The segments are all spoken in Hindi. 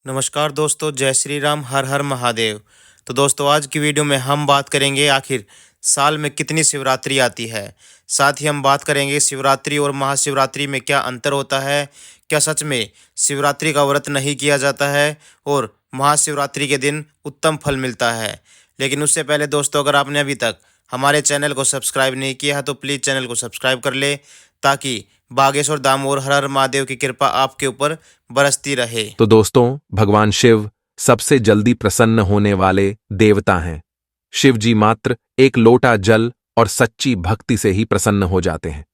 नमस्कार दोस्तों, जय श्री राम, हर हर महादेव। तो दोस्तों, आज की वीडियो में हम बात करेंगे आखिर साल में कितनी शिवरात्रि आती है। साथ ही हम बात करेंगे शिवरात्रि और महाशिवरात्रि में क्या अंतर होता है। क्या सच में शिवरात्रि का व्रत नहीं किया जाता है और महाशिवरात्रि के दिन उत्तम फल मिलता है। लेकिन उससे पहले दोस्तों, अगर आपने अभी तक हमारे चैनल को सब्सक्राइब नहीं किया है तो प्लीज़ चैनल को सब्सक्राइब कर ले, ताकि बागेश्वर धाम और हर हर महादेव की कृपा आपके ऊपर बरसती रहे। तो दोस्तों, भगवान शिव सबसे जल्दी प्रसन्न होने वाले देवता हैं। शिव जी मात्र एक लोटा जल और सच्ची भक्ति से ही प्रसन्न हो जाते हैं।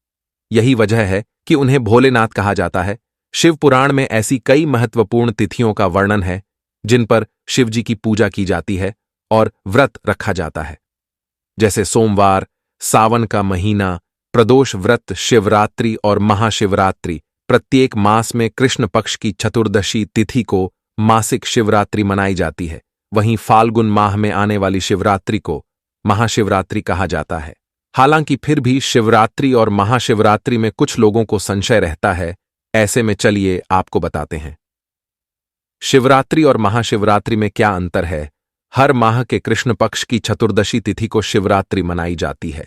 यही वजह है कि उन्हें भोलेनाथ कहा जाता है। शिव पुराण में ऐसी कई महत्वपूर्ण तिथियों का वर्णन है जिन पर शिव जी की पूजा की जाती है और व्रत रखा जाता है, जैसे सोमवार, सावन का महीना, प्रदोष व्रत, शिवरात्रि और महाशिवरात्रि। प्रत्येक मास में कृष्ण पक्ष की चतुर्दशी तिथि को मासिक शिवरात्रि मनाई जाती है। वहीं फाल्गुन माह में आने वाली शिवरात्रि को महाशिवरात्रि कहा जाता है। हालांकि फिर भी शिवरात्रि और महाशिवरात्रि में कुछ लोगों को संशय रहता है। ऐसे में चलिए आपको बताते हैं शिवरात्रि और महाशिवरात्रि में क्या अंतर है। हर माह के कृष्ण पक्ष की चतुर्दशी तिथि को शिवरात्रि मनाई जाती है।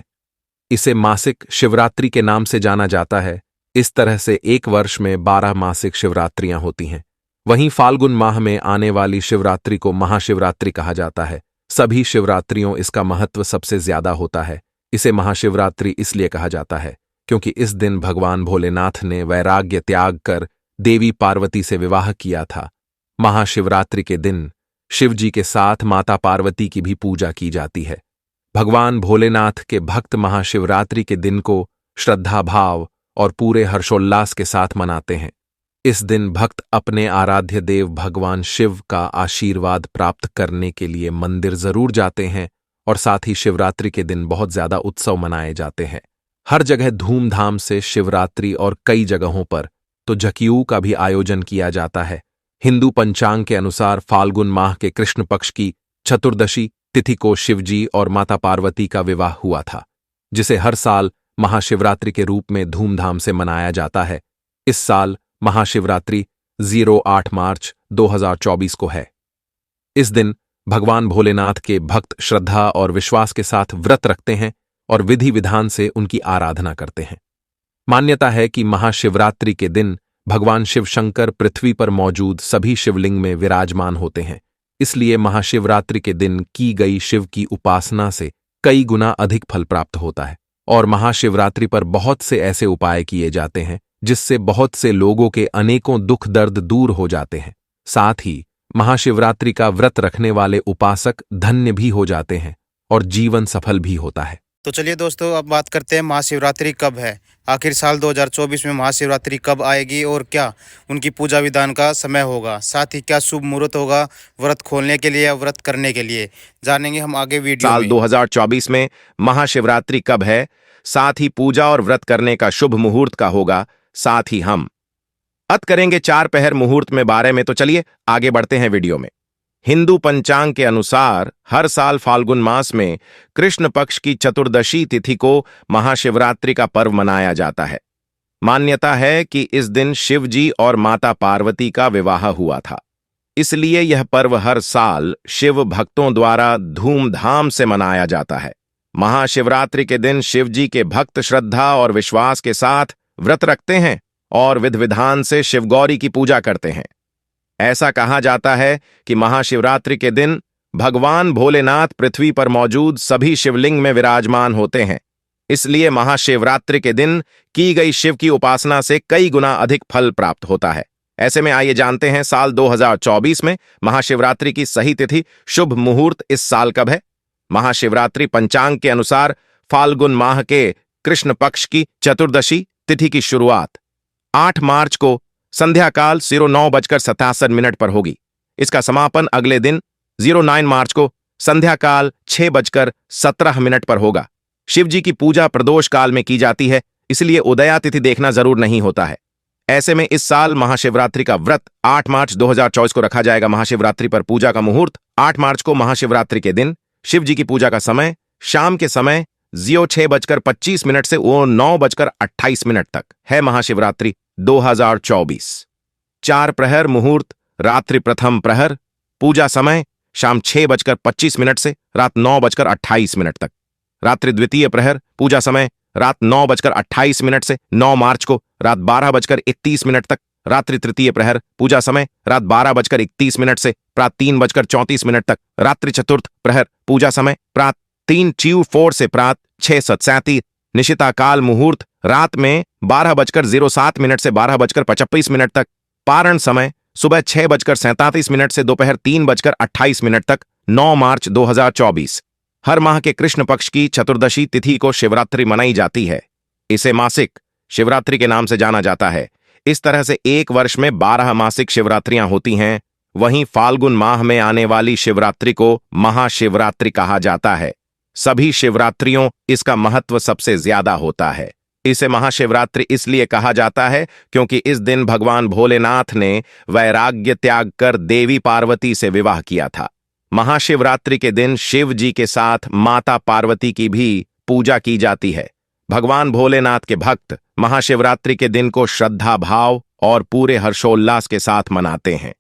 इसे मासिक शिवरात्रि के नाम से जाना जाता है। इस तरह से एक वर्ष में 12 मासिक शिवरात्रियां होती हैं। वहीं फाल्गुन माह में आने वाली शिवरात्रि को महाशिवरात्रि कहा जाता है। सभी शिवरात्रियों इसका महत्व सबसे ज्यादा होता है। इसे महाशिवरात्रि इसलिए कहा जाता है क्योंकि इस दिन भगवान भोलेनाथ ने वैराग्य त्याग कर देवी पार्वती से विवाह किया था। महाशिवरात्रि के दिन शिव जी के साथ माता पार्वती की भी पूजा की जाती है। भगवान भोलेनाथ के भक्त महाशिवरात्रि के दिन को श्रद्धा भाव और पूरे हर्षोल्लास के साथ मनाते हैं। इस दिन भक्त अपने आराध्य देव भगवान शिव का आशीर्वाद प्राप्त करने के लिए मंदिर जरूर जाते हैं और साथ ही शिवरात्रि के दिन बहुत ज्यादा उत्सव मनाए जाते हैं। हर जगह धूमधाम से शिवरात्रि और कई जगहों पर तो जकिऊ का भी आयोजन किया जाता है। हिंदू पंचांग के अनुसार फाल्गुन माह के कृष्ण पक्ष की चतुर्दशी तिथि को शिवजी और माता पार्वती का विवाह हुआ था, जिसे हर साल महाशिवरात्रि के रूप में धूमधाम से मनाया जाता है। इस साल महाशिवरात्रि 08 मार्च 2024 को है। इस दिन भगवान भोलेनाथ के भक्त श्रद्धा और विश्वास के साथ व्रत रखते हैं और विधि विधान से उनकी आराधना करते हैं। मान्यता है कि महाशिवरात्रि के दिन भगवान शिव शंकर पृथ्वी पर मौजूद सभी शिवलिंग में विराजमान होते हैं। इसलिए महाशिवरात्रि के दिन की गई शिव की उपासना से कई गुना अधिक फल प्राप्त होता है। और महाशिवरात्रि पर बहुत से ऐसे उपाय किए जाते हैं जिससे बहुत से लोगों के अनेकों दुख दर्द दूर हो जाते हैं। साथ ही महाशिवरात्रि का व्रत रखने वाले उपासक धन्य भी हो जाते हैं और जीवन सफल भी होता है। तो चलिए दोस्तों, अब बात करते हैं महाशिवरात्रि कब है। आखिर साल 2024 में महाशिवरात्रि कब आएगी और क्या उनकी पूजा विधान का समय होगा। साथ ही क्या शुभ मुहूर्त होगा व्रत खोलने के लिए या व्रत करने के लिए, जानेंगे हम आगे वीडियो साल में। 2024 में महाशिवरात्रि कब है, साथ ही पूजा और व्रत करने का शुभ मुहूर्त का होगा। साथ ही हम अत करेंगे 4 पहर मुहूर्त में बारे में। तो चलिए आगे बढ़ते हैं वीडियो में। हिंदू पंचांग के अनुसार हर साल फाल्गुन मास में कृष्ण पक्ष की चतुर्दशी तिथि को महाशिवरात्रि का पर्व मनाया जाता है। मान्यता है कि इस दिन शिव जी और माता पार्वती का विवाह हुआ था, इसलिए यह पर्व हर साल शिव भक्तों द्वारा धूमधाम से मनाया जाता है। महाशिवरात्रि के दिन शिव जी के भक्त श्रद्धा और विश्वास के साथ व्रत रखते हैं और विधि विधान से शिवगौरी की पूजा करते हैं। ऐसा कहा जाता है कि महाशिवरात्रि के दिन भगवान भोलेनाथ पृथ्वी पर मौजूद सभी शिवलिंग में विराजमान होते हैं। इसलिए महाशिवरात्रि के दिन की गई शिव की उपासना से कई गुना अधिक फल प्राप्त होता है। ऐसे में आइए जानते हैं साल 2024 में महाशिवरात्रि की सही तिथि, शुभ मुहूर्त इस साल कब है। महाशिवरात्रि पंचांग के अनुसार फाल्गुन माह के कृष्ण पक्ष की चतुर्दशी तिथि की शुरुआत 8 मार्च को संध्या काल 09:67 पर होगी। इसका समापन अगले दिन 09 मार्च को संध्या काल 6:17 पर होगा। शिव जी की पूजा प्रदोष काल में की जाती है, इसलिए उदया तिथि देखना जरूर नहीं होता है। ऐसे में इस साल महाशिवरात्रि का व्रत 8 मार्च 2024 को रखा जाएगा। महाशिवरात्रि पर पूजा का मुहूर्त 8 मार्च को महाशिवरात्रि के दिन। शिव जी की पूजा का समय शाम के समय 06:25 से 09:28 तक है। महाशिवरात्रि 2024 4 प्रहर मुहूर्त रात्रि प्रथम प्रहर, पूजा समय शाम 6:25 से रात 9:28 तक। रात्रि द्वितीय प्रहर, पूजा समय रात 9:28 से 9 मार्च को रात 12:31 तक। रात्रि तृतीय प्रहर, पूजा समय रात 12:31 से प्रात 3:34 तक। रात्रि चतुर्थ प्रहर, पूजा समय प्रात 3:04 से प्रात 6:37। निशिता काल मुहूर्त रात में 12:07 से 12:25 तक। पारण समय सुबह 6:37 से दोपहर 3:28 तक। 9 मार्च 2024। हर माह के कृष्ण पक्ष की चतुर्दशी तिथि को शिवरात्रि मनाई जाती है। इसे मासिक शिवरात्रि के नाम से जाना जाता है। इस तरह से एक वर्ष में 12 मासिक शिवरात्रियां होती हैं। वहीं फाल्गुन माह में आने वाली शिवरात्रि को महाशिवरात्रि कहा जाता है। सभी शिवरात्रियों इसका महत्व सबसे ज्यादा होता है। इसे महाशिवरात्रि इसलिए कहा जाता है क्योंकि इस दिन भगवान भोलेनाथ ने वैराग्य त्याग कर देवी पार्वती से विवाह किया था। महाशिवरात्रि के दिन शिव जी के साथ माता पार्वती की भी पूजा की जाती है। भगवान भोलेनाथ के भक्त महाशिवरात्रि के दिन को श्रद्धा भाव और पूरे हर्षोल्लास के साथ मनाते हैं।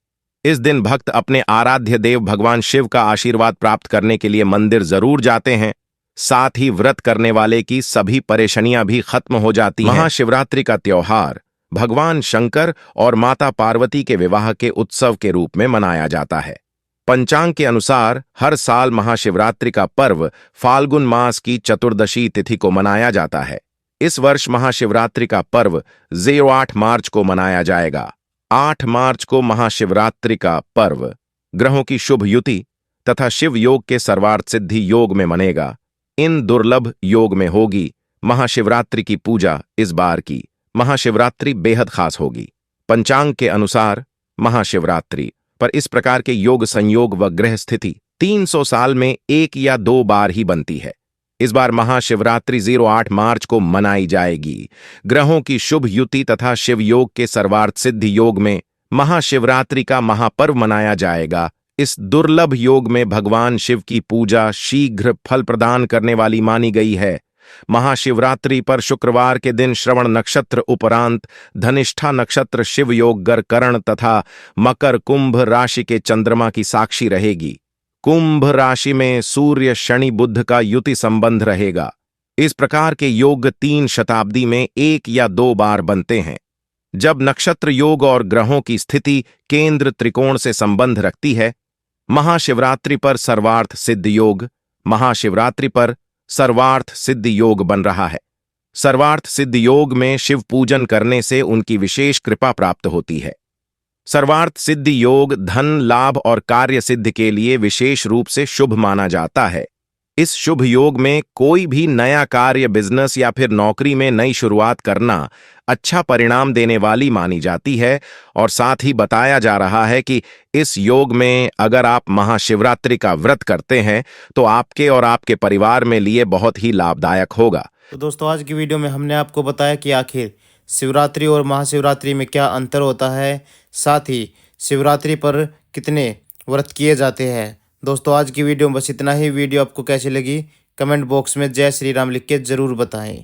इस दिन भक्त अपने आराध्य देव भगवान शिव का आशीर्वाद प्राप्त करने के लिए मंदिर जरूर जाते हैं। साथ ही व्रत करने वाले की सभी परेशानियां भी खत्म हो जाती हैं। महाशिवरात्रि का त्योहार भगवान शंकर और माता पार्वती के विवाह के उत्सव के रूप में मनाया जाता है। पंचांग के अनुसार हर साल महाशिवरात्रि का पर्व फाल्गुन मास की चतुर्दशी तिथि को मनाया जाता है। इस वर्ष महाशिवरात्रि का पर्व 08 मार्च को मनाया जाएगा। 8 मार्च को महाशिवरात्रि का पर्व ग्रहों की शुभ युति तथा शिव योग के सर्वार्थ सिद्धि योग में मनेगा। इन दुर्लभ योग में होगी महाशिवरात्रि की पूजा। इस बार की महाशिवरात्रि बेहद खास होगी। पंचांग के अनुसार महाशिवरात्रि पर इस प्रकार के योग संयोग व ग्रह स्थिति 300 साल में 1 या 2 बार ही बनती है। इस बार महाशिवरात्रि 08 मार्च को मनाई जाएगी। ग्रहों की शुभ युति तथा शिव योग के सर्वार्थ सिद्धि योग में महाशिवरात्रि का महापर्व मनाया जाएगा। इस दुर्लभ योग में भगवान शिव की पूजा शीघ्र फल प्रदान करने वाली मानी गई है। महाशिवरात्रि पर शुक्रवार के दिन श्रवण नक्षत्र उपरांत धनिष्ठा नक्षत्र शिव योग गरकरण तथा मकर कुंभ राशि के चंद्रमा की साक्षी रहेगी। कुंभ राशि में सूर्य शनि बुध का युति संबंध रहेगा। इस प्रकार के योग 3 शताब्दी में 1 या 2 बार बनते हैं। जब नक्षत्र योग और ग्रहों की स्थिति केंद्र त्रिकोण से संबंध रखती है। महाशिवरात्रि पर सर्वार्थ सिद्ध योग महाशिवरात्रि पर सर्वार्थ सिद्ध योग बन रहा है। सर्वार्थ सिद्ध योग में शिव पूजन करने से उनकी विशेष कृपा प्राप्त होती है। सर्वार्थ सिद्ध योग धन लाभ और कार्य सिद्ध के लिए विशेष रूप से शुभ माना जाता है। इस शुभ योग में कोई भी नया कार्य बिजनेस या फिर नौकरी में नई शुरुआत करना अच्छा परिणाम देने वाली मानी जाती है। और साथ ही बताया जा रहा है कि इस योग में अगर आप महाशिवरात्रि का व्रत करते हैं तो आपके और आपके परिवार में लिए बहुत ही लाभदायक होगा। तो दोस्तों आज की वीडियो में हमने आपको बताया कि आखिर शिवरात्रि और महाशिवरात्रि में क्या अंतर होता है, साथ ही शिवरात्रि पर कितने व्रत किए जाते हैं। दोस्तों आज की वीडियो में बस इतना ही। वीडियो आपको कैसी लगी कमेंट बॉक्स में जय श्री राम लिख के ज़रूर बताएं।